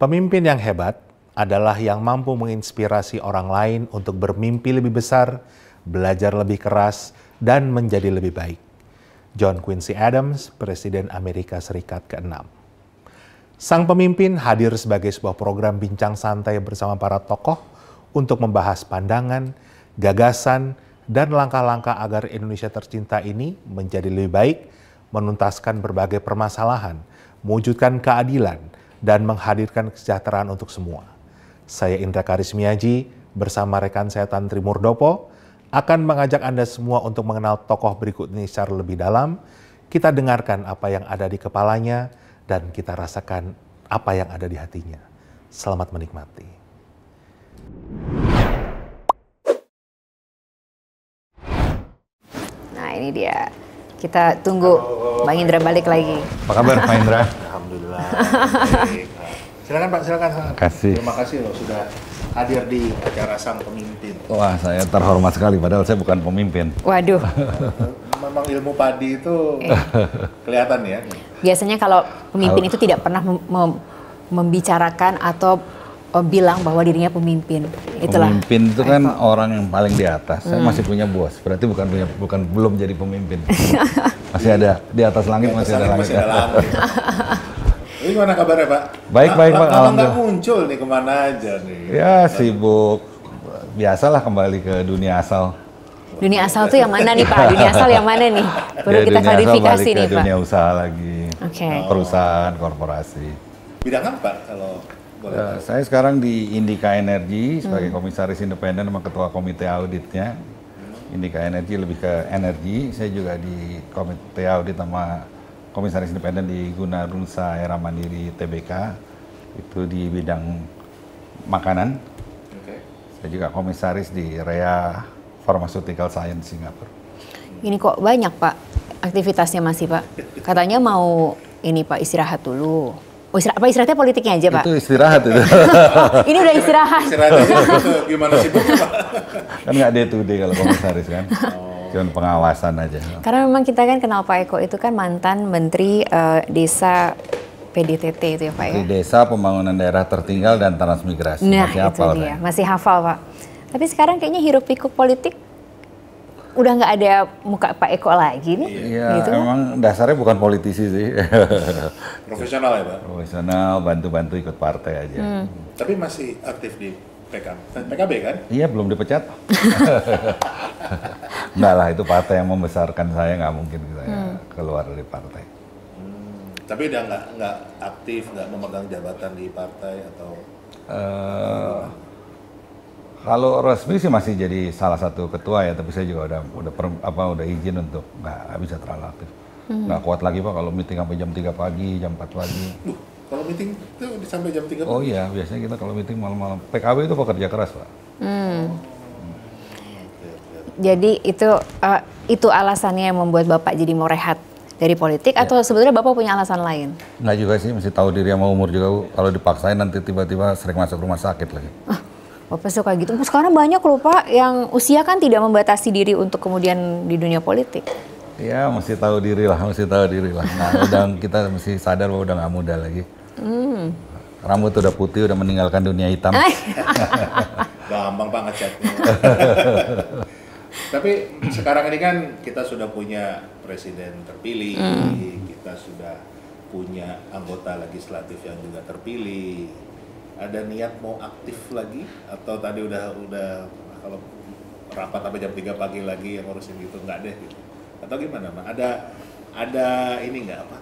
Pemimpin yang hebat adalah yang mampu menginspirasi orang lain untuk bermimpi lebih besar, belajar lebih keras, dan menjadi lebih baik. John Quincy Adams, Presiden Amerika Serikat ke-6. Sang pemimpin hadir sebagai sebuah program bincang santai bersama para tokoh untuk membahas pandangan, gagasan, dan langkah-langkah agar Indonesia tercinta ini menjadi lebih baik, menuntaskan berbagai permasalahan, mewujudkan keadilan, dan menghadirkan kesejahteraan untuk semua. Saya Indra Karismiaji bersama rekan saya Tantri Murdopo akan mengajak Anda semua untuk mengenal tokoh berikut ini secara lebih dalam. Kita dengarkan apa yang ada di kepalanya dan kita rasakan apa yang ada di hatinya. Selamat menikmati. Nah ini dia, kita tunggu Bang Indra balik lagi. Apa kabar Pak Indra? Alhamdulillah. Silakan Pak, silakan. Kasih. Terima kasih loh sudah hadir di acara Sang Pemimpin. Wah, saya terhormat sekali padahal saya bukan pemimpin. Waduh. Memang ilmu padi itu kelihatan ya. Biasanya kalau pemimpin itu tidak pernah membicarakan atau bilang bahwa dirinya pemimpin. Itulah. Pemimpin itu kan orang yang paling di atas. Saya masih punya bos, berarti belum jadi pemimpin. Masih ada di atas langit, masih ada langit. Ini gimana kabarnya Pak? Baik Pak. Lama nggak muncul nih, kemana aja nih? Ya sibuk. Biasalah kembali ke dunia asal. Dunia asal tuh yang mana nih Pak? Dunia asal yang mana nih? Perlu Ya, kita klarifikasi nih Pak. Dunia usaha lagi. Oke. Perusahaan, korporasi. Bidang apa kalau boleh tahu? Saya sekarang di Indika Energi sebagai komisaris independen sama ketua komite auditnya. Indika Energi lebih ke energi. Saya juga di komite audit sama komisaris independen di Gunarusa Era Mandiri TBK. Itu di bidang makanan. Oke. Saya juga komisaris di Rea Pharmaceutical Science Singapura. Ini kok banyak Pak aktivitasnya masih Pak. Katanya mau ini Pak istirahat dulu. Oh, istirahatnya politiknya aja Pak? Itu istirahat itu. Ini udah istirahat. Istirahatnya gimana sih Pak? Kan nggak day to day kalau komisaris kan. Cuma pengawasan aja. Karena memang kita kan kenal Pak Eko itu kan mantan Menteri Desa PDTT itu ya Pak ya? Di Desa Pembangunan Daerah Tertinggal dan Transmigrasi. Nah masih itu hafal, dia, kan? masih hafal Pak. Tapi sekarang kayaknya hiruk pikuk politik udah nggak ada muka Pak Eko lagi nih. Iya, gitu. emang dasarnya bukan politisi sih. Profesional ya Pak? Profesional, bantu-bantu ikut partai aja. Tapi masih aktif di PKB kan? Iya, belum dipecat. Enggak lah, itu partai yang membesarkan saya, nggak mungkin saya keluar dari partai. Tapi udah nggak aktif, nggak memegang jabatan di partai atau? Kalau resmi sih masih jadi salah satu ketua ya, tapi saya juga udah izin untuk nggak bisa terlalu aktif. Nggak kuat lagi Pak kalau meeting sampai jam 3 pagi, jam 4 pagi. Kalau meeting itu sampai jam 3 pagi? Oh iya, biasanya kita kalau meeting malam-malam. PKB itu pekerja keras Pak. Jadi itu alasannya yang membuat Bapak jadi mau rehat dari politik atau sebenarnya Bapak punya alasan lain? Nggak juga sih, mesti tahu diri sama umur juga Bu. Kalau dipaksain nanti tiba-tiba sering masuk rumah sakit lagi. Bapak suka gitu. Sekarang banyak loh Pak yang usia kan tidak membatasi diri untuk kemudian di dunia politik. Ya, mesti tahu diri lah, Nah, kita mesti sadar bahwa udah nggak muda lagi. Rambut udah putih, udah meninggalkan dunia hitam. Gampang Pak ngecatnya. Tapi sekarang ini kan kita sudah punya presiden terpilih, kita sudah punya anggota legislatif yang juga terpilih. Ada niat mau aktif lagi atau tadi udah kalau rapat sampai jam 3 pagi lagi yang ngurusin gitu nggak deh gitu. Atau gimana Pak? Ada ini nggak apa?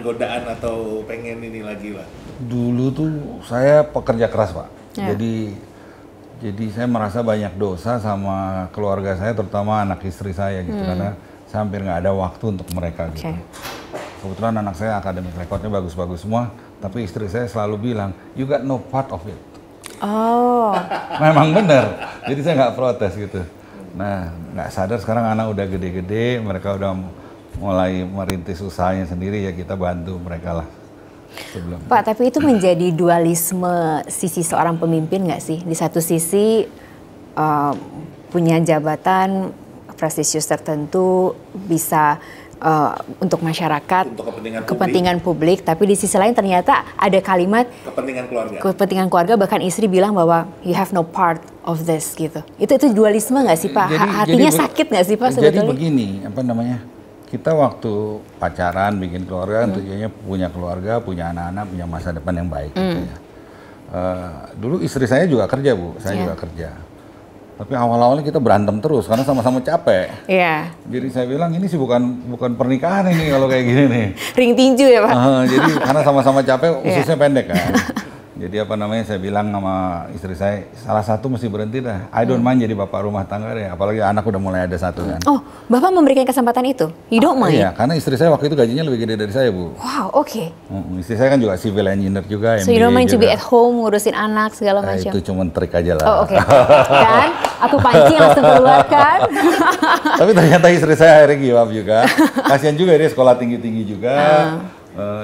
Godaan atau pengen ini lagi lah? Dulu tuh saya pekerja keras Pak. Jadi saya merasa banyak dosa sama keluarga saya, terutama anak istri saya gitu, karena saya hampir nggak ada waktu untuk mereka gitu. Kebetulan anak saya akademik rekodnya bagus-bagus semua, tapi istri saya selalu bilang, you got no part of it. Oh. Memang benar, jadi saya nggak protes gitu. Nah, nggak sadar sekarang anak udah gede-gede, mereka udah mulai merintis usahanya sendiri, ya kita bantu mereka lah. Sebelum. Pak, tapi itu menjadi dualisme sisi seorang pemimpin nggak sih? Di satu sisi punya jabatan prestisius tertentu, bisa untuk masyarakat, Untuk kepentingan publik, tapi di sisi lain ternyata ada kalimat kepentingan keluarga, bahkan istri bilang bahwa you have no part of this gitu. Itu dualisme nggak sih Pak? Hatinya sakit nggak sih Pak sebetulnya? Jadi begini, apa namanya? Kita waktu pacaran, bikin keluarga, tujuannya punya keluarga, punya anak-anak, punya masa depan yang baik. Gitu ya. Dulu istri saya juga kerja Bu, saya juga kerja. Tapi awal-awalnya kita berantem terus karena sama-sama capek. Iya. Jadi saya bilang ini sih bukan pernikahan ini kalau kayak gini nih. Ring tinju ya Pak? Jadi karena sama-sama capek, ususnya pendek kan. Jadi apa namanya, saya bilang sama istri saya, salah satu mesti berhenti dah. I don't mind jadi bapak rumah tangga deh, apalagi anak udah mulai ada satu kan. Oh, Bapak memberikan kesempatan itu? You don't mind? Iya, karena istri saya waktu itu gajinya lebih gede dari saya Bu. Wow, oke. Istri saya kan juga civil engineer juga, So you don't mind to be at home, ngurusin anak segala macam? Itu cuma trik aja lah. Oh oke. Kan? Aku pancing langsung keluar kan? Tapi ternyata istri saya akhirnya give up juga. Kasihan juga dia sekolah tinggi-tinggi juga.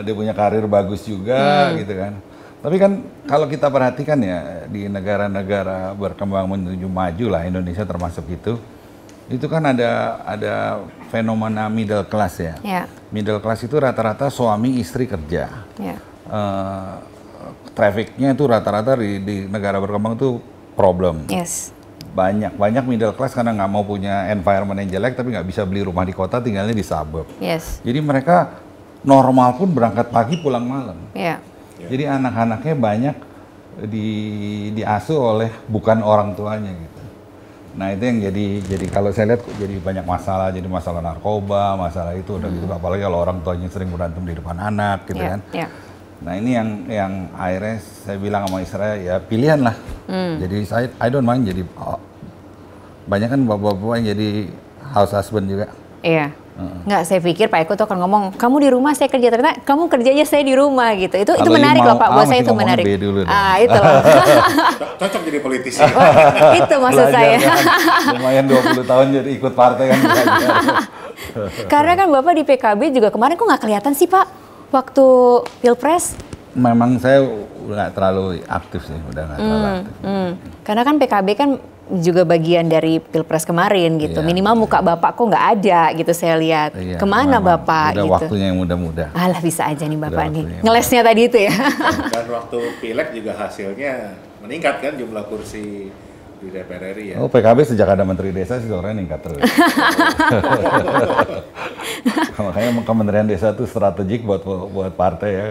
Dia punya karir bagus juga gitu kan. Tapi kan kalau kita perhatikan ya di negara-negara berkembang menuju maju lah, Indonesia termasuk itu kan ada fenomena middle class ya. Yeah. Middle class itu rata-rata suami istri kerja. Yeah. Trafficnya itu rata-rata di negara berkembang itu problem. Yes. Banyak middle class karena nggak mau punya environment yang jelek tapi nggak bisa beli rumah di kota, tinggalnya di suburb. Yes. Jadi mereka normal pun berangkat pagi pulang malam. Yeah. Jadi anak-anaknya banyak diasuh oleh bukan orang tuanya gitu. Nah itu yang jadi kalau saya lihat jadi banyak masalah, jadi masalah narkoba, masalah itu udah gitu. Apalagi kalau orang tuanya sering berantem di depan anak gitu kan. Yeah. Nah ini yang akhirnya saya bilang sama istri saya, ya pilihan lah. Jadi I don't mind jadi banyak kan bapak-bapak yang jadi house husband juga. Iya. Nggak, saya pikir Pak Eko tuh akan ngomong, kamu di rumah saya kerja, ternyata kamu kerjanya saya di rumah gitu. Itu menarik loh Pak, buat saya itu menarik. Itu loh. Cocok jadi politisi. Itu maksud saya. Kan, lumayan 20 tahun jadi ikut partai kan. Karena kan Bapak di PKB juga kemarin kok nggak kelihatan sih Pak waktu Pilpres? Memang saya nggak terlalu aktif sih, udah nggak terlalu aktif. Karena kan PKB kan juga bagian dari Pilpres kemarin gitu. Iya. Minimal muka Bapak kok nggak ada gitu saya lihat. Iya, kemana memang. Bapak udah gitu. Waktunya yang muda-muda. Alah bisa aja nih Bapak nih. Waktunya. Ngelesnya tadi itu ya. Dan waktu pileg juga hasilnya meningkat kan jumlah kursi di DPR RI ya. Oh PKB sejak ada Menteri Desa sih orangnya meningkat terus. Makanya Kementerian Desa itu strategik buat partai ya,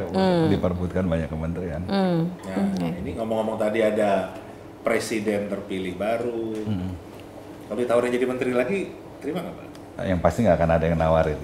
diperbutkan banyak kementerian. Nah, ini ngomong-ngomong tadi ada presiden terpilih baru. Kalau ditawarin jadi menteri lagi, terima nggak Pak? Yang pasti nggak akan ada yang nawarin.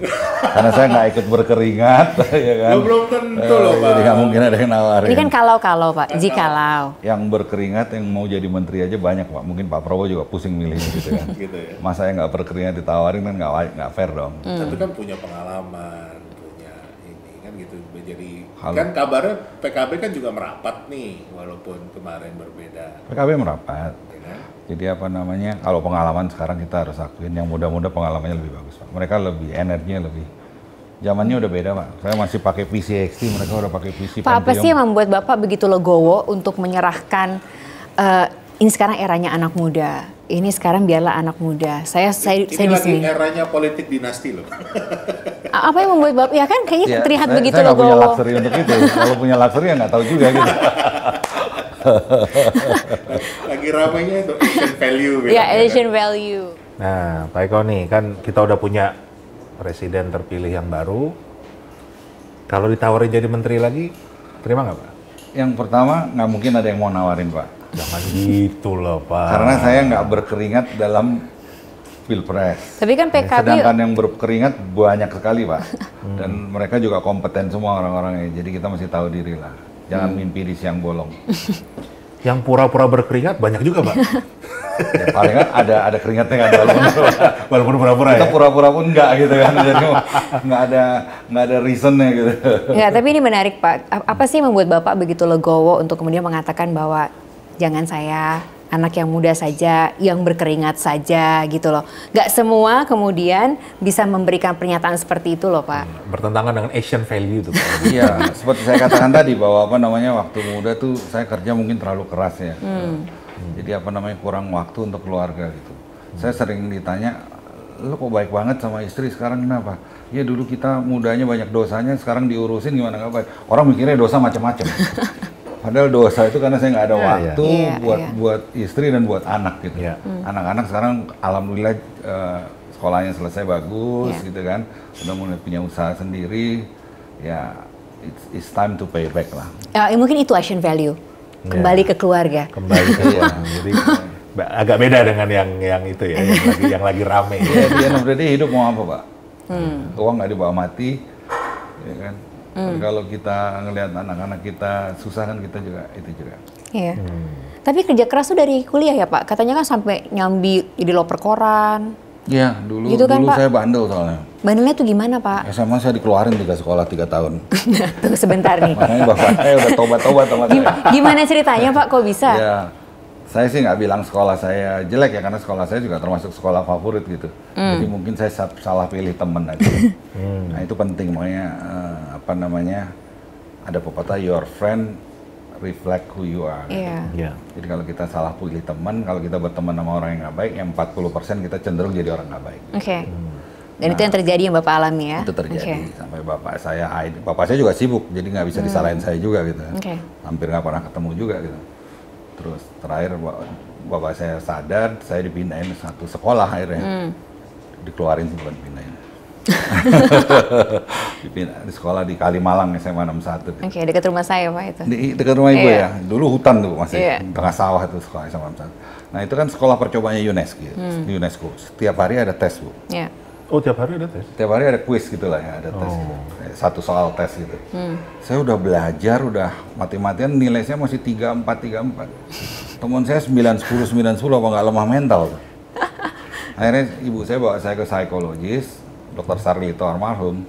Karena saya nggak ikut berkeringat, ya kan. Belum tentu loh Pak. Jadi nggak mungkin ada yang nawarin. Ini kan kalau Pak, jikalau. Yang berkeringat yang mau jadi menteri aja banyak Pak. Mungkin Pak Prabowo juga pusing milih gitu kan. Gitu ya. Masa yang nggak berkeringat ditawarin kan nggak fair dong. Tapi kan punya pengalaman, punya ini kan gitu. Jadi kan kabarnya PKB kan juga merapat nih, walaupun kemarin berbeda. PKB merapat. Ya kan? Jadi apa namanya, kalau pengalaman sekarang kita harus akuin yang muda-muda pengalamannya lebih bagus Pak. Mereka lebih, energinya lebih, zamannya udah beda Pak. Saya masih pakai PC XT, mereka udah pakai PC Pentium. Pak, apa sih yang membuat Bapak begitu legowo untuk menyerahkan ini sekarang eranya anak muda. Ini sekarang biarlah anak muda. Saya di lagi sini. eranya politik dinasti loh. Apa yang membuat Bapak? Ya kan kayaknya Ya, terlihat begitu saya nggak punya legowo. luxury untuk itu. Kalau punya luxury ya nggak tahu juga gitu. Lagi ramainya itu Asian value gitu. Ya, Asian value. Nah, Pak Eko nih, kan kita udah punya presiden terpilih yang baru. Kalau ditawarin jadi menteri lagi, terima nggak Pak? Yang pertama, nggak mungkin ada yang mau nawarin Pak. Jangan gitu loh Pak. Karena saya nggak berkeringat dalam Pilpres. Tapi kan PKB Sedangkan yang berkeringat banyak sekali Pak. Dan mereka juga kompeten semua orang-orangnya. Jadi kita mesti tahu diri lah. Jangan mimpi di siang bolong. Yang pura-pura berkeringat banyak juga Pak. Ya, paling kan ada keringatnya nggak ada Walaupun pura-pura ya. kita pura-pura pun nggak gitu kan. Jadi nggak ada reasonnya gitu. Enggak, tapi ini menarik Pak. Apa sih yang membuat Bapak begitu legowo untuk kemudian mengatakan bahwa jangan saya anak yang muda saja, yang berkeringat saja gitu loh. Nggak semua kemudian bisa memberikan pernyataan seperti itu loh Pak. Bertentangan dengan Asian value itu Pak. Iya, seperti saya katakan tadi bahwa apa namanya waktu muda tuh saya kerja mungkin terlalu keras ya. Jadi apa namanya kurang waktu untuk keluarga gitu. Saya sering ditanya, lu kok baik banget sama istri sekarang kenapa? Ya dulu kita mudanya banyak dosanya, sekarang diurusin gimana nggak baik. Orang mikirnya dosa macam-macam. Padahal dosa itu karena saya nggak ada waktu buat istri dan buat anak gitu. Anak-anak sekarang alhamdulillah sekolahnya selesai bagus gitu kan, udah mulai punya usaha sendiri. Ya, it's time to pay back lah. Mungkin itu Asian value, kembali ke keluarga. Kembali ke keluarga. Jadi agak beda dengan yang itu ya, yang lagi rame. Iya, dia nanti hidup mau apa, Pak? Uang nggak dibawa mati, ya kan? Kalau kita ngelihat anak-anak kita susah kan kita juga itu juga. Iya. Tapi kerja keras tuh dari kuliah ya Pak? Katanya kan sampai nyambi jadi loper koran. Iya, dulu gitu kan, dulu Pak? saya bandel soalnya. Bandelnya tuh gimana Pak? SMA saya dikeluarin 3 sekolah 3 tahun. Tuh sebentar nih. Makanya bapak saya udah tobat-tobat sama saya. Gimana ceritanya Pak? Kok bisa? Ya, saya sih nggak bilang sekolah saya jelek ya, karena sekolah saya juga termasuk sekolah favorit gitu. Jadi mungkin saya salah pilih temen aja. Nah itu penting, makanya apa namanya, ada pepatah your friend reflect who you are. Iya. Jadi kalau kita salah pilih teman, kalau kita berteman sama orang yang nggak baik, yang 40% kita cenderung jadi orang nggak baik. Oke. Dan itu yang terjadi yang Bapak alami ya? Itu terjadi sampai bapak saya juga sibuk, jadi nggak bisa disalahin saya juga gitu. Hampir nggak pernah ketemu juga gitu. Terus terakhir bapak saya sadar, saya dipindahin satu sekolah akhirnya. Dikeluarin sih, bukan dipindahin. Di sekolah di Kalimalang SMA 61. Oke, dekat rumah saya Pak itu. Di dekat rumah ibu ya. Dulu hutan tuh masih tengah sawah itu sekolah SMA 61. Nah itu kan sekolah percobaannya UNESCO. UNESCO. Setiap hari ada tes, Bu. Iya. Oh, tiap hari ada tes? Tiap hari ada kuis gitu lah ya, ada tes gitu. Satu soal tes gitu. Saya udah belajar, udah mati-matian, nilai saya masih 34. Teman saya 910 apa nggak lemah mental tuh. Akhirnya ibu saya bawa saya ke psikologis, Dr. Sarlito almarhum.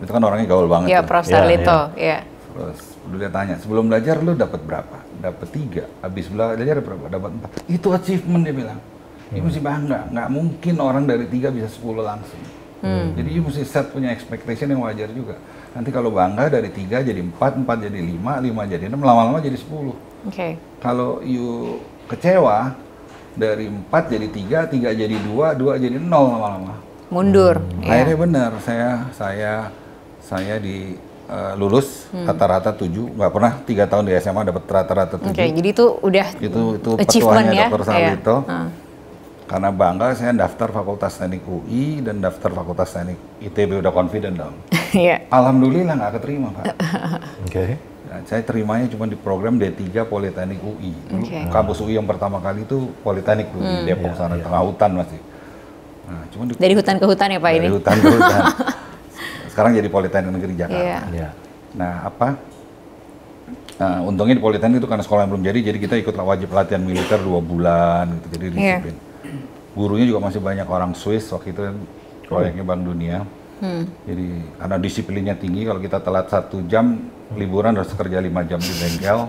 Itu kan orangnya gaul banget. Iya, Prof. Sarlito. Iya. Terus dulu dia tanya, sebelum belajar lu dapat berapa? Dapat 3. Habis belajar berapa? Dapat 4. Itu achievement, dia bilang. You mesti bangga, nggak mungkin orang dari 3 bisa 10 langsung. Jadi you mesti set punya expectation yang wajar juga. Nanti kalau bangga dari 3 jadi 4, 4 jadi 5, 5 jadi 6, lama-lama jadi 10. Kalau you kecewa, dari 4 jadi 3, 3 jadi 2, 2 jadi 0 lama-lama. Mundur. Akhirnya benar, saya di lulus rata-rata 7, nggak pernah 3 tahun di SMA dapat rata-rata 7. Jadi itu udah itu achievement petuahnya ya. Dr. Sarlito. Karena bangga saya daftar Fakultas Teknik UI dan daftar Fakultas Teknik ITB, udah confident dong. Alhamdulillah nggak keterima, Pak. Nah, saya terimanya cuma di program D3 Politeknik UI. Dulu kampus UI yang pertama kali itu Politeknik di Depok sana, tengah hutan masih. Nah, cuma dari hutan ke hutan ya Pak ini? Dari hutan ke hutan. Sekarang jadi Politeknik Negeri Jakarta. Nah, untungnya di Politeknik itu karena sekolah yang belum jadi kita ikut wajib latihan militer 2 bulan gitu, jadi disiplin. Gurunya juga masih banyak orang Swiss, waktu itu kan proyeknya Bank Dunia. Jadi karena disiplinnya tinggi, kalau kita telat 1 jam, liburan harus kerja 5 jam di bengkel.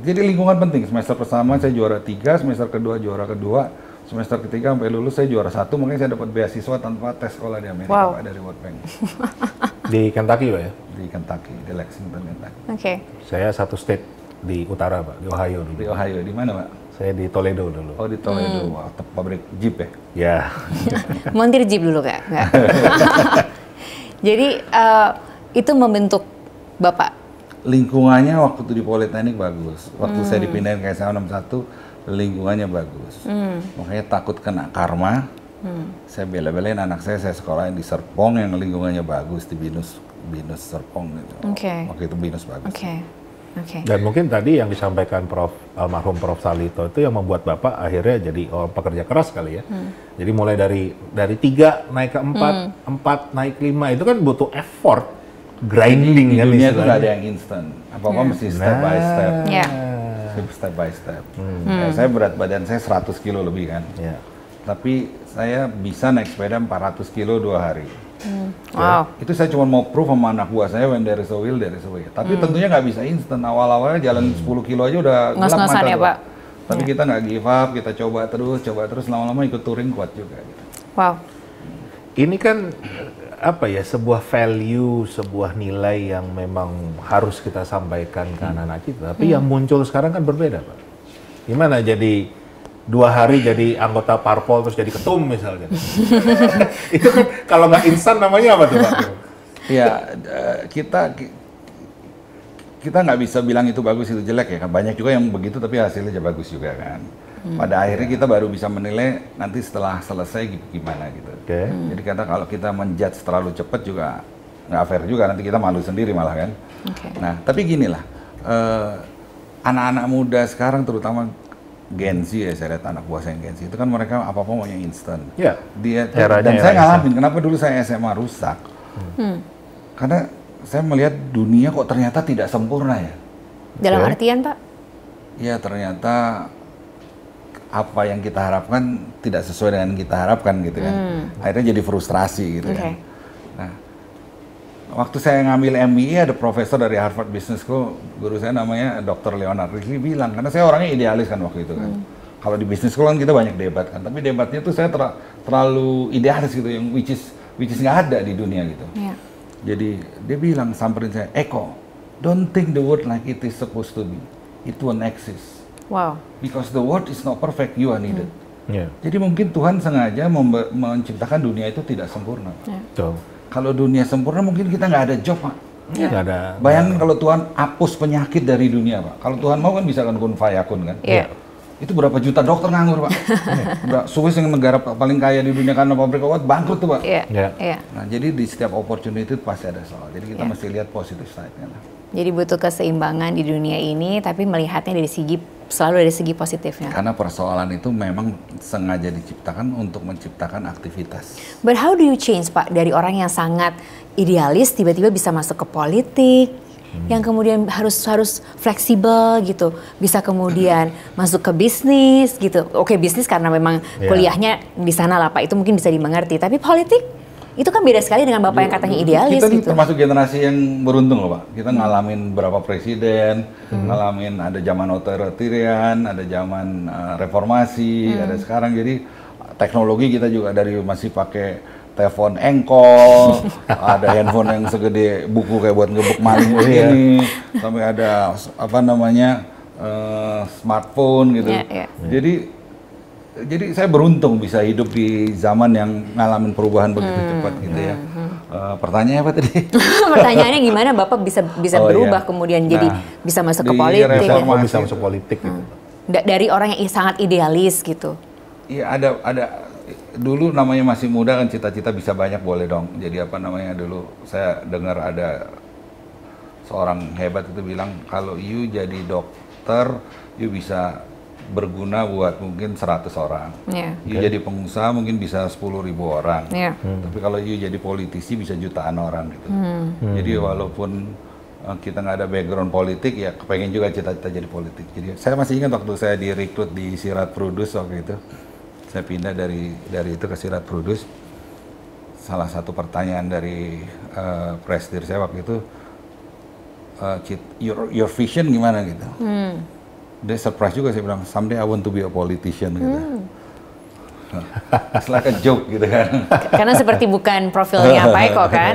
Jadi lingkungan penting. Semester pertama saya juara 3, semester kedua juara kedua, semester ketiga sampai lulus saya juara 1, makanya saya dapat beasiswa tanpa tes sekolah di Amerika, Pak, dari World Bank. Di Kentucky, Pak ya? Di Kentucky, di Lexington, Kentucky. Saya satu state di utara, Pak, di Ohio dulu. Di Ohio, di mana, Pak? Saya di Toledo dulu. Oh, di Toledo. Wah, pabrik Jeep ya? Ya. Montir Jeep dulu, Kak? Nggak. Jadi, itu membentuk Bapak? Lingkungannya waktu itu di Politeknik bagus. Waktu saya dipindahin ke SMA 61, lingkungannya bagus. Makanya takut kena karma. Saya bela-belain anak saya sekolahin di Serpong yang lingkungannya bagus, di Binus Serpong gitu. Waktu itu Binus bagus. Dan mungkin tadi yang disampaikan almarhum Prof. Sarlito itu yang membuat Bapak akhirnya jadi pekerja keras kali ya. Jadi mulai dari 3 naik ke 4, 4 naik 5, itu kan butuh effort, grinding kan. Di dunia itu nggak ada yang instan. Apa-apa mesti step by step. Step by step. Saya berat badan saya 100 kilo lebih kan. Tapi saya bisa naik sepeda 400 kilo 2 hari. Itu saya cuma mau proof sama anak buah saya, when there is a will, there is a way. Tapi tentunya nggak bisa instan. Awal-awalnya jalan 10 kilo aja udah gelap mata ya, Pak. Tapi kita nggak give up, kita coba terus, lama-lama ikut touring kuat juga. Gitu. Ini kan apa ya, sebuah value, sebuah nilai yang memang harus kita sampaikan ke anak-anak kita. Tapi yang muncul sekarang kan berbeda, Pak. Gimana jadi 2 hari jadi anggota parpol terus jadi ketum misalnya. Itu Kalau nggak instan namanya apa tuh Pak? Ya, kita nggak bisa bilang itu bagus itu jelek ya kan. Banyak juga yang begitu tapi hasilnya bagus juga kan. Pada akhirnya kita baru bisa menilai nanti setelah selesai gimana gitu. Jadi kalau kita menjudge terlalu cepat juga nggak fair juga, nanti kita malu sendiri malah kan. Nah, tapi gini lah, anak-anak muda sekarang terutama Gen Z ya, saya lihat anak buah saya Gen Z itu kan mereka apa-apa maunya instan. Iya. Dan saya ngalamin, kenapa dulu saya SMA rusak? Karena saya melihat dunia kok ternyata tidak sempurna ya. Dalam artian Pak? Ya ternyata apa yang kita harapkan tidak sesuai dengan kita harapkan gitu kan. Akhirnya jadi frustrasi gitu kan. Nah, waktu saya ngambil MBA ada profesor dari Harvard Business School, guru saya namanya Dr. Leonard Risley bilang, karena saya orangnya idealis kan waktu itu kan. Kalau di business school kan kita banyak debat kan, tapi debatnya tuh saya terlalu idealis gitu, yang which is nggak ada di dunia gitu. Jadi dia bilang, samperin saya, Eko, don't think the world like it is supposed to be. It won't exist. Wow. Because the world is not perfect, you are needed. Jadi mungkin Tuhan sengaja menciptakan dunia itu tidak sempurna. Kalau dunia sempurna mungkin kita nggak ada job, Pak. Nggak ada. Bayangin kalau Tuhan hapus penyakit dari dunia, Pak. Kalau Tuhan mau kan bisa kan kun fayakun kan. Itu berapa juta dokter nganggur, Pak. Swiss yang negara paling kaya di dunia karena pabrik obat bangkrut tuh, Pak. Nah, jadi di setiap opportunity itu pasti ada soal. Jadi kita mesti lihat positif side-nya lah. Jadi butuh keseimbangan di dunia ini, tapi melihatnya selalu dari segi positifnya. Karena persoalan itu memang sengaja diciptakan untuk menciptakan aktivitas. But how do you change, Pak, dari orang yang sangat idealis tiba-tiba bisa masuk ke politik, yang kemudian harus fleksibel gitu, bisa kemudian masuk ke bisnis gitu. Oke, bisnis karena memang kuliahnya di sana lah Pak, itu mungkin bisa dimengerti. Tapi politik itu kan beda sekali dengan Bapak yang katanya idealis kita gitu. Kita termasuk generasi yang beruntung loh Pak. Kita ngalamin berapa presiden, ngalamin ada zaman otoritarian, ada zaman reformasi, ada sekarang. Jadi teknologi kita juga dari masih pakai telepon engkol, ada handphone yang segede buku kayak buat ngebuk maling ini, sampai ada apa namanya smartphone gitu. Jadi saya beruntung bisa hidup di zaman yang ngalamin perubahan begitu cepat gitu ya. Pertanyaannya apa tadi? Pertanyaannya gimana Bapak bisa berubah kemudian jadi bisa masuk ke politik? Bisa masuk politik gitu. Dari orang yang sangat idealis gitu. Iya ada dulu namanya masih muda kan cita-cita bisa banyak boleh dong. Jadi apa namanya dulu saya dengar ada seorang hebat itu bilang kalau you jadi dokter you bisa berguna buat mungkin 100 orang. You jadi pengusaha mungkin bisa 10.000 orang. Tapi kalau you jadi politisi bisa jutaan orang gitu. Jadi walaupun kita nggak ada background politik ya kepengen juga cita-cita jadi politik. Jadi saya masih ingat waktu saya direkrut di Sirat Produce waktu itu. Saya pindah dari itu ke Sirat Produce. Salah satu pertanyaan dari presidir saya waktu itu, your vision gimana gitu. Dia surprise juga, saya bilang, someday I want to be a politician gitu. It's like a joke gitu kan. Karena seperti bukan profilnya Pak Eko kan.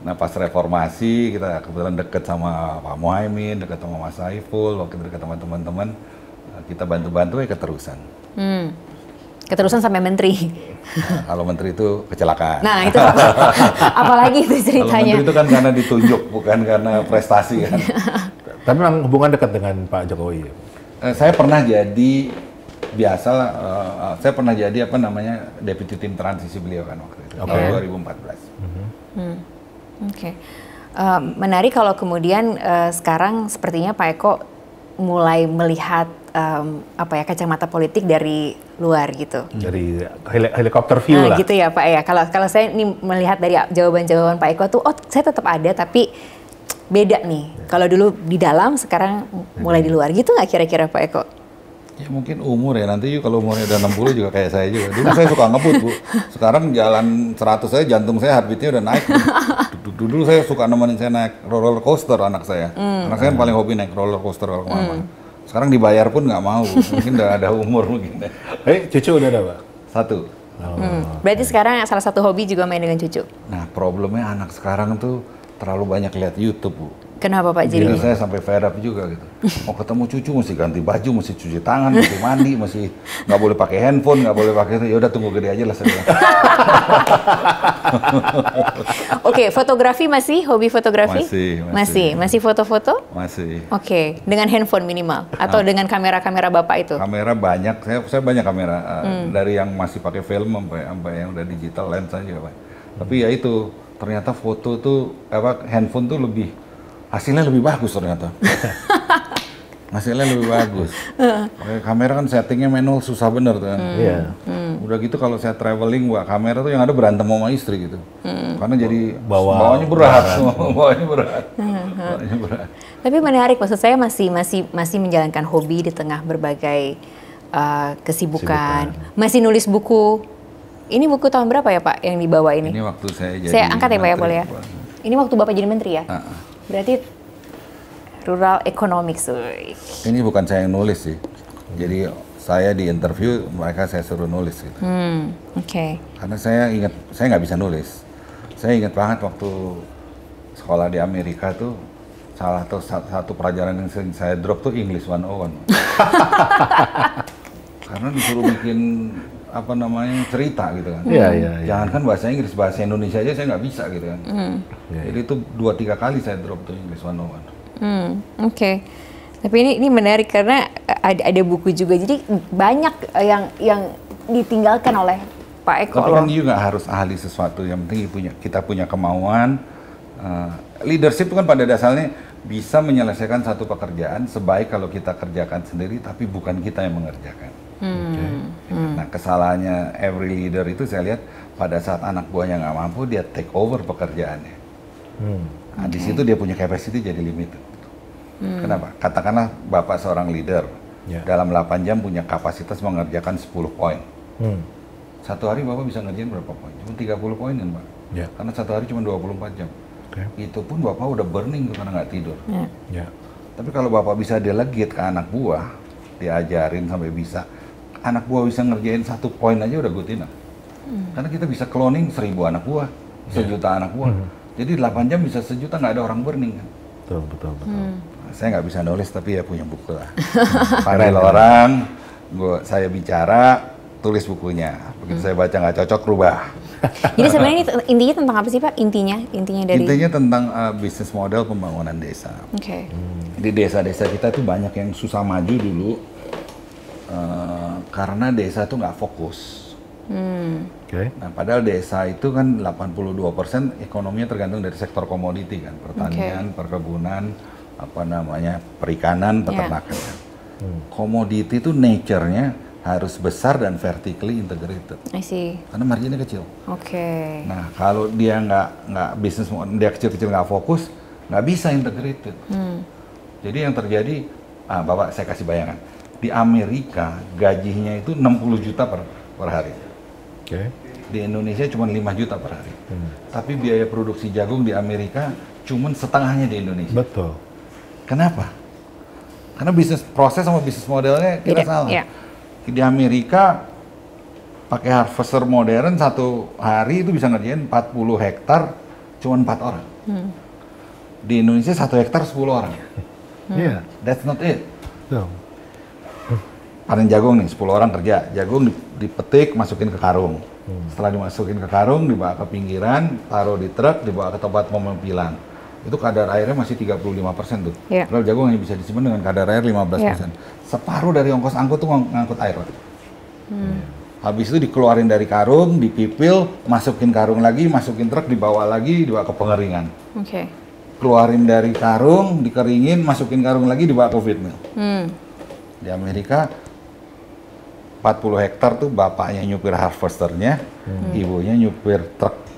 Nah pas reformasi kita kebetulan deket sama Pak Muhaimin, deket sama Mas Saiful, waktu itu deket sama teman-teman, kita bantu-bantu ya keterusan. Keterusan sampai menteri. Nah, kalau menteri itu kecelakaan. Nah itu apalagi itu ceritanya. Kalau menteri itu kan karena ditunjuk, bukan karena prestasi kan. Tapi memang hubungan dekat dengan Pak Jokowi. Saya pernah jadi saya pernah jadi apa namanya deputi tim transisi beliau kan waktu itu tahun 2014. Menarik kalau kemudian sekarang sepertinya Pak Eko mulai melihat kacamata politik dari luar gitu. Dari helikopter view lah. Gitu ya Pak ya. Kalau saya ini melihat dari jawaban-jawaban Pak Eko tuh, saya tetap ada tapi beda nih. Kalau dulu di dalam, sekarang mulai di luar. Gitu nggak kira-kira Pak Eko? Ya mungkin umur ya. Nanti kalau umurnya udah 60 juga kayak saya juga. Dulu saya suka ngebut, Bu. Sekarang jalan 100 saya, jantung saya heartbeatnya udah naik. Dulu saya suka nemenin saya naik roller coaster anak saya. Anak saya yang paling hobi naik roller coaster kalau kemana-mana. Sekarang dibayar pun nggak mau. Mungkin udah ada umur mungkin. Cucu udah ada, Pak? 1. Berarti sekarang salah satu hobi juga main dengan cucu? Nah problemnya anak sekarang tuh terlalu banyak lihat YouTube, Bu. Kenapa Pak Jadi jadi? saya sampai fed up juga gitu. Mau ketemu cucu mesti ganti baju, mesti cuci tangan, mesti mandi, mesti nggak boleh pakai handphone, nggak boleh pakai itu. Ya udah tunggu gede aja lah saya bilang. Oke, fotografi masih hobi fotografi? Masih foto-foto? Masih. Oke, dengan handphone minimal atau dengan kamera-kamera Bapak itu? Kamera banyak, saya banyak kamera dari yang masih pakai film sampai yang udah digital lens aja, Pak. Tapi ya itu ternyata foto tuh handphone tuh hasilnya lebih bagus ternyata. Hasilnya lebih bagus. Pakai kamera kan settingnya manual susah bener tuh kan. Iya. Udah gitu kalau saya traveling bawa kamera tuh yang ada berantem sama istri gitu. Karena jadi bawanya berat. Tapi menarik, maksud saya masih menjalankan hobi di tengah berbagai kesibukan. Masih nulis buku. Ini buku tahun berapa ya Pak yang dibawa ini? Ini waktu saya jadi Saya angkat ya Pak ya, menteri, boleh ya? Pak. Ini waktu Bapak jadi menteri ya? Berarti rural economics. Ini bukan saya yang nulis sih. Jadi saya di interview mereka saya suruh nulis gitu. Oke. Karena saya nggak bisa nulis. Saya ingat banget waktu sekolah di Amerika tuh salah satu pelajaran yang sering saya drop tuh English 101. Karena disuruh bikin cerita gitu kan. Iya. Jangankan bahasa Inggris, bahasa Indonesia aja saya nggak bisa gitu kan. Jadi itu 2-3 kali saya drop tuh English 101. Oke. Tapi ini menarik karena ada buku juga. Jadi banyak yang ditinggalkan oleh Pak Eko. Tapi kan juga harus ahli sesuatu. Yang penting kita punya kemauan. Leadership itu kan pada dasarnya bisa menyelesaikan satu pekerjaan sebaik kalau kita kerjakan sendiri, tapi bukan kita yang mengerjakan. Nah, kesalahannya every leader itu saya lihat pada saat anak buahnya nggak mampu, dia take over pekerjaannya. Nah, di situ dia punya capacity jadi limited. Kenapa? Katakanlah Bapak seorang leader, dalam 8 jam punya kapasitas mengerjakan 10 poin. Satu hari Bapak bisa ngerjain berapa poin? Cuma 30 poin kan Pak? Karena satu hari cuma 24 jam. Itu pun Bapak udah burning karena nggak tidur. Tapi kalau Bapak bisa delegate ke anak buah, diajarin sampai bisa, anak buah bisa ngerjain 1 poin aja udah good enough. Karena kita bisa cloning 1000 anak buah, 1 juta anak buah. Jadi 8 jam bisa 1 juta, nggak ada orang burning kan. Betul. Saya nggak bisa nulis tapi ya punya buku lah. Panggil orang, saya bicara, tulis bukunya. Begitu saya baca nggak cocok, rubah. Jadi sebenarnya ini intinya tentang apa sih Pak? Intinya dari... Intinya tentang bisnis model pembangunan desa. Di desa-desa kita tuh banyak yang susah maju dulu karena desa tuh nggak fokus. Nah, padahal desa itu kan 82% ekonominya tergantung dari sektor komoditi kan, pertanian, perkebunan, perikanan, peternakan. Komoditi itu nature-nya harus besar dan vertically integrated. I see. Karena marginnya kecil. Nah, kalau dia nggak bisnis, dia kecil-kecil nggak fokus, nggak bisa integrated. Jadi yang terjadi, Bapak saya kasih bayangan, di Amerika gajinya itu 60 juta per hari. Di Indonesia cuma 5 juta per hari. Tapi biaya produksi jagung di Amerika cuma setengahnya di Indonesia. Betul. Kenapa? Karena bisnis proses sama bisnis modelnya kita salah. Di Amerika pakai harvester modern 1 hari itu bisa ngerjain 40 hektar cuma 4 orang. Di Indonesia 1 hektar 10 orang. That's not it. Panen jagung nih, 10 orang kerja. Jagung dipetik, masukin ke karung. Setelah dimasukin ke karung, dibawa ke pinggiran, taruh di truk, dibawa ke tempat pemempilan. Itu kadar airnya masih 35% tuh. Padahal jagung hanya bisa disimpan dengan kadar air 15%. Separuh dari ongkos angkut tuh ngangkut air. Habis itu dikeluarin dari karung, dipipil, masukin karung lagi, masukin truk, dibawa lagi, dibawa ke pengeringan. Keluarin dari karung, dikeringin, masukin karung lagi, dibawa ke feed mill. Di Amerika 40 hektar tuh bapaknya nyupir harvesternya, ibunya nyupir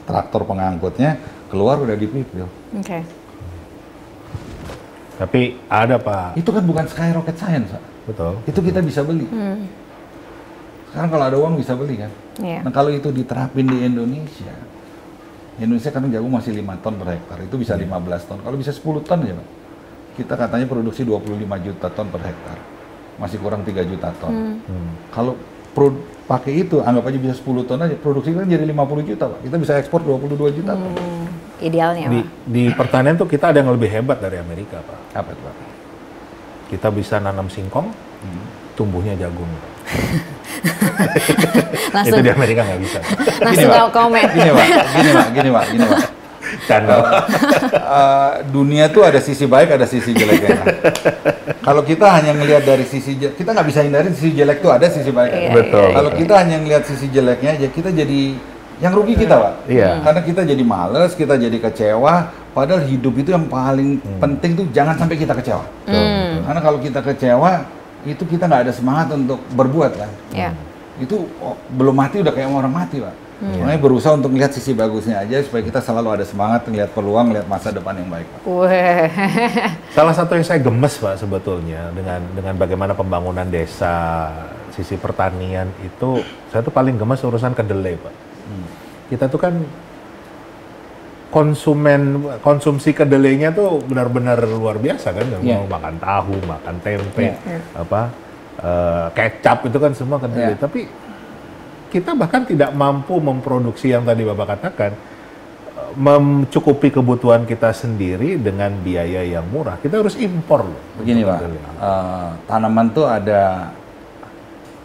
traktor pengangkutnya, keluar udah dipipil. Tapi ada Pak. Itu kan bukan rocket science, Pak. Betul. Itu kita bisa beli. Sekarang kalau ada uang bisa beli kan. Nah kalau itu diterapin di Indonesia karena jagung masih 5 ton per hektar, itu bisa 15 ton. Kalau bisa 10 ton aja Pak. Kita katanya produksi 25 juta ton per hektar. Masih kurang 3 juta ton. Kalau pakai itu, anggap aja bisa 10 ton aja, produksi kan jadi 50 juta Pak. Kita bisa ekspor 22 juta Pak. idealnya, Pak? Di pertanian tuh kita ada yang lebih hebat dari Amerika, Pak. Apa itu, Pak? Kita bisa nanam singkong, tumbuhnya jagung. Langsung, Itu di Amerika nggak bisa. langsung Pak. no comment. Gini Pak. Canda. Dunia tuh ada sisi baik, ada sisi jeleknya. Kalau kita hanya ngelihat dari sisi kita nggak bisa hindari sisi jelek tuh ada, sisi baik. Iya, Betul. Kalau kita hanya ngelihat sisi jeleknya aja, kita jadi yang rugi kita, Pak. Iya. Karena kita jadi males, kita jadi kecewa. Padahal hidup itu yang paling penting tuh jangan sampai kita kecewa. Karena kalau kita kecewa, itu kita nggak ada semangat untuk berbuat kan. Ya. Itu belum mati udah kayak orang mati, Pak. Makanya berusaha untuk lihat sisi bagusnya aja supaya kita selalu ada semangat melihat peluang, melihat masa depan yang baik, Pak. Wah. Salah satu yang saya gemes, Pak, sebetulnya dengan bagaimana pembangunan desa, sisi pertanian itu, saya tuh paling gemes urusan kedelai, Pak. Kita tuh kan konsumsi kedelainya tuh benar-benar luar biasa kan, mau makan tahu, makan tempe, kecap itu kan semua kedelai. Tapi kita bahkan tidak mampu memproduksi yang tadi Bapak katakan, mencukupi kebutuhan kita sendiri dengan biaya yang murah. Kita harus impor loh. Begini, Pak, tanaman tuh ada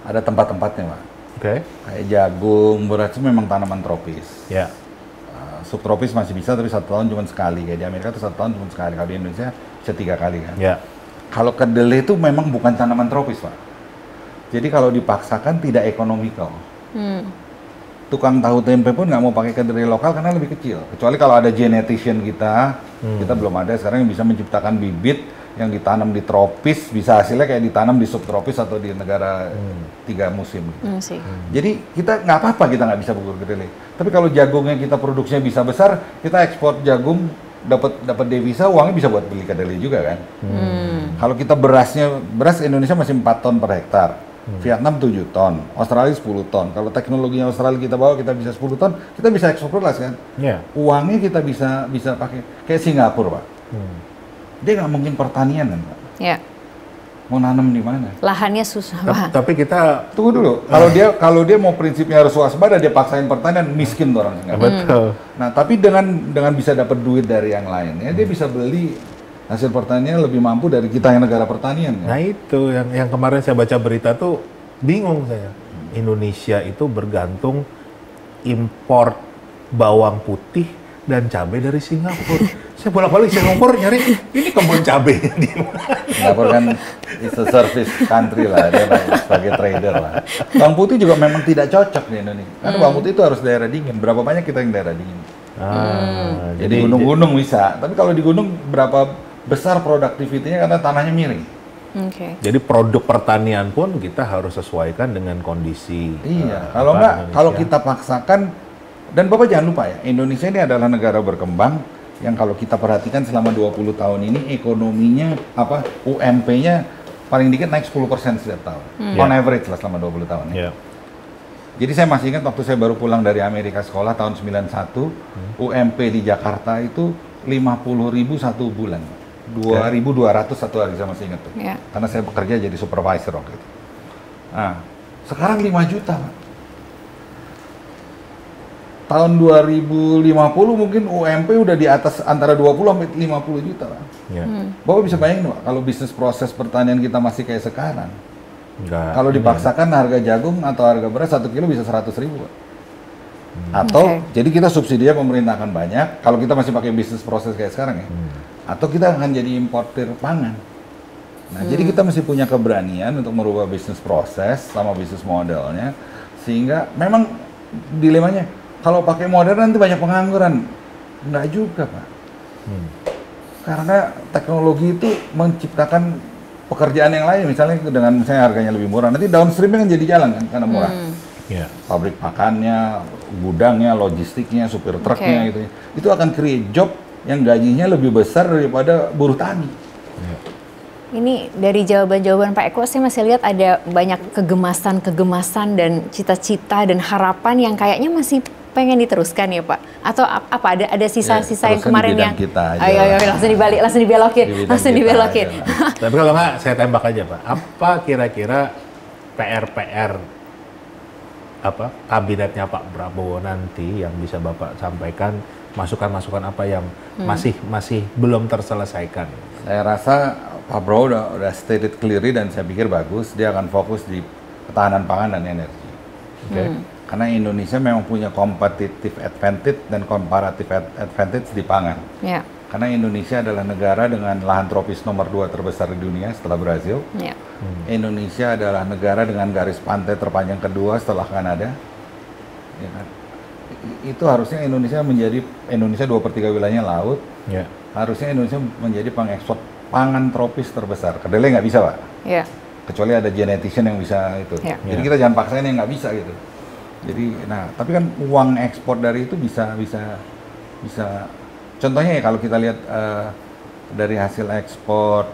tempat-tempatnya, Pak. Oke. Kayak jagung, beras itu memang tanaman tropis. Ya. Subtropis masih bisa, tapi 1 tahun cuma sekali. Kayak di Amerika tuh 1 tahun cuma sekali. Kalau di Indonesia bisa 3 kali kan. Ya. Kalau kedelai itu memang bukan tanaman tropis, Pak. Jadi kalau dipaksakan tidak ekonomikal. Tukang tahu tempe pun nggak mau pakai kedelai lokal karena lebih kecil. Kecuali kalau ada genetician kita belum ada sekarang yang bisa menciptakan bibit yang ditanam di tropis, bisa hasilnya kayak ditanam di subtropis atau di negara 3 musim. Jadi kita nggak apa-apa kita nggak bisa berburu kedelai. Tapi kalau jagungnya kita produksinya bisa besar, kita ekspor jagung dapat devisa, uangnya bisa buat beli kedelai juga kan. Kalau kita beras Indonesia masih 4 ton per hektar. Vietnam 7 ton, Australia 10 ton. Kalau teknologinya Australia kita bawa, kita bisa 10 ton, kita bisa ekspor beras kan. Uangnya kita bisa pakai kayak Singapura, Pak. Dia nggak mungkin pertanian kan, Pak. Ya. Mau nanam di mana? Lahannya susah, Pak. Tapi kita tunggu dulu. Kalau dia mau prinsipnya harus waspada, dia paksain pertanian, miskin tuh orang Singapura. Betul. Nah, tapi dengan bisa dapat duit dari yang lain, ya dia bisa beli hasil pertanian lebih mampu dari kita yang negara pertanian. Kan? Nah itu yang kemarin saya baca berita tuh bingung saya. Indonesia itu bergantung impor bawang putih dan cabai dari Singapura. Saya bolak-balik Singapura nyari ini kebun cabainya di mana. Singapura kan is a service country lah, dia sebagai trader lah. Bawang putih juga memang tidak cocok di Indonesia. Karena bawang putih itu harus daerah dingin. Berapa banyak kita yang daerah dingin? Jadi gunung-gunung bisa. Tapi kalau di gunung berapa besar produktivitinya karena tanahnya miring. Jadi produk pertanian pun kita harus sesuaikan dengan kondisi. Iya, kalau kita paksakan, dan Bapak jangan lupa ya, Indonesia ini adalah negara berkembang yang kalau kita perhatikan selama 20 tahun ini ekonominya UMP-nya paling dikit naik 10% setiap tahun. On average lah selama 20 tahun ya. Jadi saya masih ingat waktu saya baru pulang dari Amerika sekolah tahun 91, UMP di Jakarta itu 50.000 satu bulan. 2.200 satu hari, saya masih ingat tuh. Karena saya bekerja jadi supervisor waktu itu. Nah, sekarang 5 juta, Pak. Tahun 2050 mungkin UMP udah di atas antara 20 sampai 50 juta, Pak. Bapak bisa bayangin, Pak, kalau bisnis proses pertanian kita masih kayak sekarang. Kalau dipaksakan harga jagung atau harga beras 1 kilo bisa 100.000, Pak. Atau jadi kita subsidi pemerintah akan banyak kalau kita masih pakai bisnis proses kayak sekarang ya. Atau kita akan jadi importir pangan. Nah, jadi kita mesti punya keberanian untuk merubah bisnis proses sama bisnis modelnya, sehingga memang dilemanya kalau pakai modern nanti banyak pengangguran. Enggak juga, Pak. Karena teknologi itu menciptakan pekerjaan yang lain, misalnya dengan harganya lebih murah, nanti downstreamnya kan jadi jalan kan karena murah. Pabrik pakannya, gudangnya, logistiknya, supir truknya gitu. Itu akan create job yang gajinya lebih besar daripada buruh tani. Ini dari jawaban-jawaban Pak Eko, saya masih lihat ada banyak kegemasan dan cita-cita dan harapan yang kayaknya masih pengen diteruskan ya Pak? Atau apa ada sisa-sisa yang kemarin yang ayo langsung dibelokin. Tapi kalau nggak saya tembak aja Pak. Apa kira-kira PR kabinetnya Pak Prabowo nanti yang bisa Bapak sampaikan masukan-masukan apa yang masih belum terselesaikan? Saya rasa Pak Prabowo udah stated clearly dan saya pikir bagus. Dia akan fokus di ketahanan pangan dan energi. Karena Indonesia memang punya competitive advantage dan comparative advantage di pangan. Yeah. Karena Indonesia adalah negara dengan lahan tropis nomor 2 terbesar di dunia setelah Brazil. Yeah. Indonesia adalah negara dengan garis pantai terpanjang kedua setelah Kanada. Ya kan? Itu harusnya Indonesia 2/3 wilayahnya laut. Yeah. Harusnya Indonesia menjadi pengekspor pangan tropis terbesar. Kedelai nggak bisa, Pak. Yeah. Kecuali ada genetician yang bisa itu. Yeah. Jadi kita jangan paksain yang nggak bisa gitu. Jadi, tapi kan uang ekspor dari itu bisa. Contohnya ya kalau kita lihat dari hasil ekspor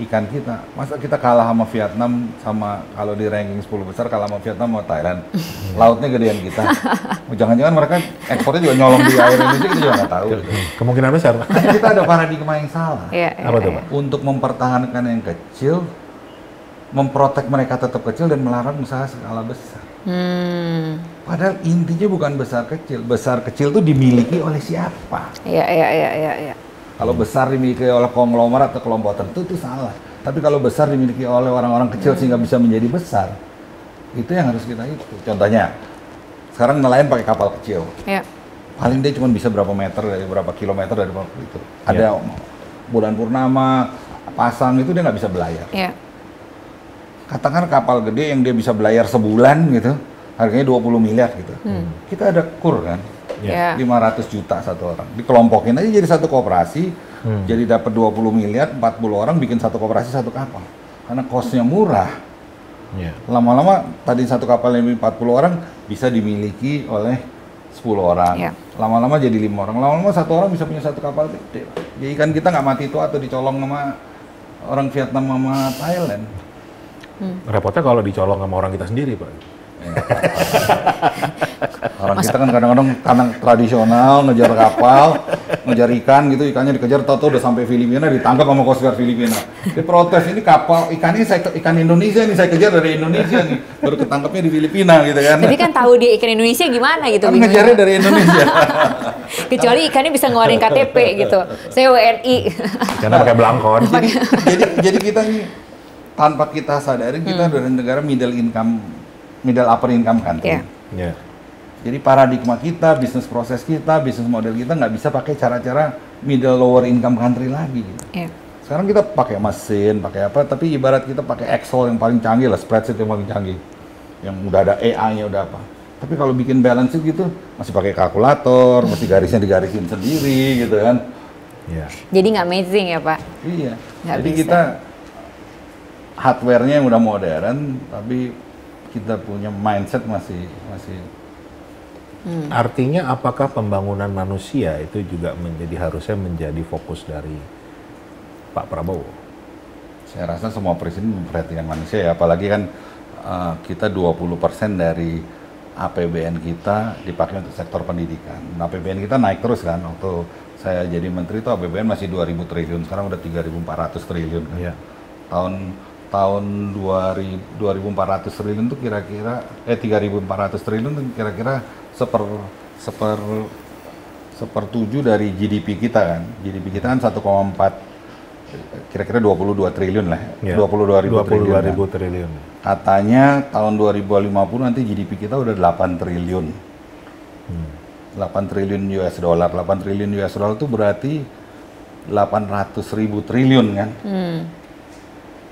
ikan kita, masa kita kalah sama Vietnam, sama kalau di ranking 10 besar kalah sama Vietnam sama Thailand. Lautnya gedean kita. Jangan-jangan mereka ekspornya juga nyolong di air Indonesia, kita juga nggak tahu. Kemungkinan besar. Kita ada paradigma yang salah. Apa tuh, Pak? Untuk mempertahankan yang kecil, memprotek mereka tetap kecil dan melarang usaha skala besar. Padahal intinya bukan besar kecil tuh dimiliki oleh siapa? Iya. Kalau besar dimiliki oleh konglomerat atau kelompok tertentu itu salah. Tapi kalau besar dimiliki oleh orang-orang kecil sehingga bisa menjadi besar, itu yang harus kita itu. Contohnya, sekarang nelayan pakai kapal kecil. Iya. Paling dia cuma bisa berapa meter dari berapa kilometer dari itu. Ada bulan purnama, pasang itu dia nggak bisa belayar. Iya. Katakan kapal gede yang dia bisa belayar sebulan gitu, harganya 20 miliar gitu. Kita ada kur kan, 500 juta satu orang. Dikelompokin aja jadi satu koperasi, jadi dapat 20 miliar, 40 orang bikin satu koperasi satu kapal. Karena kosnya murah. Lama-lama tadi satu kapal yang 40 orang bisa dimiliki oleh 10 orang. Lama-lama jadi 5 orang. Lama-lama satu orang bisa punya satu kapal gede. Jadi ikan kita nggak mati tua atau dicolong sama orang Vietnam sama Thailand. Repotnya kalau dicolong sama orang kita sendiri, Pak. Orang kita kan kadang-kadang karena tradisional ngejar kapal, ngejar ikan gitu, ikannya dikejar tahu-tahu udah sampai Filipina ditangkap sama Coast Guard Filipina. Dia protes, ini kapal ikan Indonesia nih saya kejar dari Indonesia nih, baru ketangkapnya di Filipina gitu kan. Tapi kan tahu dia ikan Indonesia gimana gitu. Kan ngejarnya dari Indonesia. Kecuali ikannya bisa ngeluarin KTP gitu. Saya WNI. Karena pakai belangkon. Jadi kita nih tanpa kita sadari kita dari negara middle upper income country. Jadi paradigma kita, bisnis proses kita, bisnis model kita nggak bisa pakai cara-cara middle lower income country lagi. Sekarang kita pakai mesin, pakai apa? Tapi ibarat kita pakai Excel yang paling canggih lah, spreadsheet yang paling canggih, yang udah ada AI-nya udah apa. Tapi kalau bikin balance sheet gitu masih pakai kalkulator, masih garisnya digarisin sendiri gitu kan. Jadi nggak amazing ya Pak? Iya. Nggak Jadi bisa. kita hardware-nya yang udah modern, tapi kita punya mindset masih. Artinya apakah pembangunan manusia itu juga harusnya menjadi fokus dari Pak Prabowo? Saya rasa semua presiden memperhatikan manusia ya, apalagi kan kita 20% dari APBN kita dipakai untuk sektor pendidikan. Nah, APBN kita naik terus kan, waktu saya jadi menteri itu APBN masih 2.000 triliun, sekarang udah 3.400 triliun kan. Tahun 2.400 triliun itu kira-kira 3.400 triliun itu kira-kira sepertujuh dari GDP kita kan. GDP kita kan 1,4, kira-kira 22 triliun lah. 22.000 triliun. Katanya tahun 2050 nanti GDP kita udah 8 triliun. 8 triliun US dollar. 8 triliun US dollar itu berarti 800.000 triliun kan.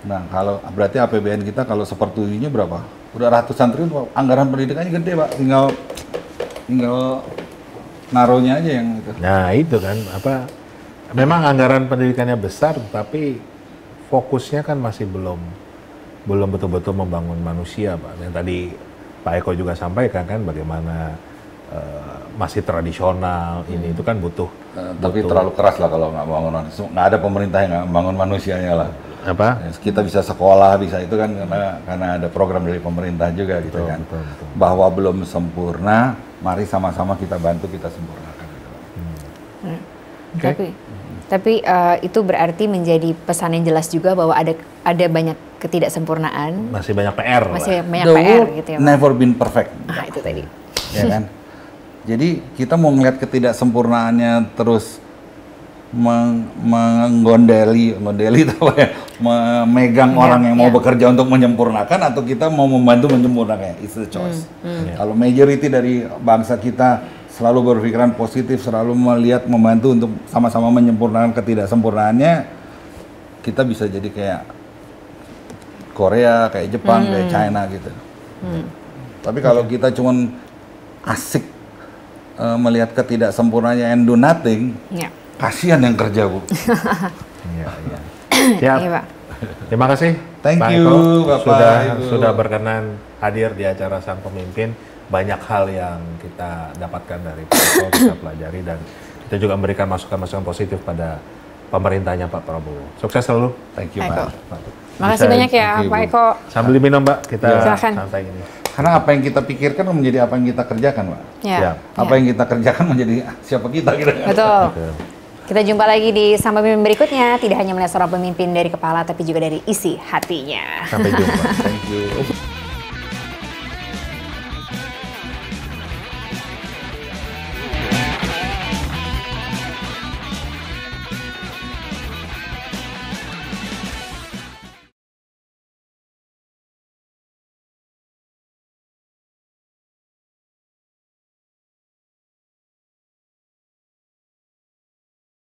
Nah, kalau berarti APBN kita kalau sepertujuhnya berapa? Udah ratusan triliun, anggaran pendidikannya gede, Pak. Tinggal naruhnya aja yang itu. Nah, itu kan memang anggaran pendidikannya besar, tapi fokusnya kan masih belum betul-betul membangun manusia, Pak. Yang tadi Pak Eko juga sampaikan kan bagaimana masih tradisional ini itu kan butuh. Tapi terlalu keras lah kalau nggak bangun manusia. Nggak ada pemerintah yang nggak bangun manusianya lah. Kita bisa sekolah, bisa itu kan karena ada program dari pemerintah juga gitu kan. Betul. Bahwa belum sempurna, mari sama-sama kita bantu, kita sempurnakan. Tapi itu berarti menjadi pesan yang jelas juga bahwa ada banyak ketidaksempurnaan. Masih banyak PR. Masih banyak The PR world gitu ya. never been perfect. Itu tadi. Ya kan? Jadi kita mau ngeliat ketidaksempurnaannya terus menggondeli itu apa ya, memegang orang yang mau bekerja untuk menyempurnakan, atau kita mau membantu menyempurnakan. It's the choice. Kalau majority dari bangsa kita selalu berpikiran positif, selalu melihat membantu untuk sama-sama menyempurnakan ketidaksempurnaannya, kita bisa jadi kayak Korea, kayak Jepang, kayak China gitu. Tapi kalau kita cuman asik melihat ketidaksempurnaannya and do nothing, kasihan yang kerja, Bu. Iya. Siap. Iya, Pak. Terima kasih. Thank Pak you, Eko, Bapak, Ibu. sudah berkenan hadir di acara Sang Pemimpin. Banyak hal yang kita dapatkan dari Pak Eko, kita pelajari, dan kita juga memberikan masukan-masukan positif pada pemerintahnya Pak Prabowo. Sukses selalu. Thank you, Pak Pak. Makasih banyak ya thank you, Pak Bu. Eko. Sambil diminum, Mbak, kita Silakan. santai ini. Karena apa yang kita pikirkan menjadi apa yang kita kerjakan, Pak. Ya. Apa yang kita kerjakan menjadi siapa kita gitu. Betul. Kita jumpa lagi di Sang Pemimpin berikutnya. Tidak hanya melihat seorang pemimpin dari kepala, tapi juga dari isi hatinya. Sampai jumpa. Thank you.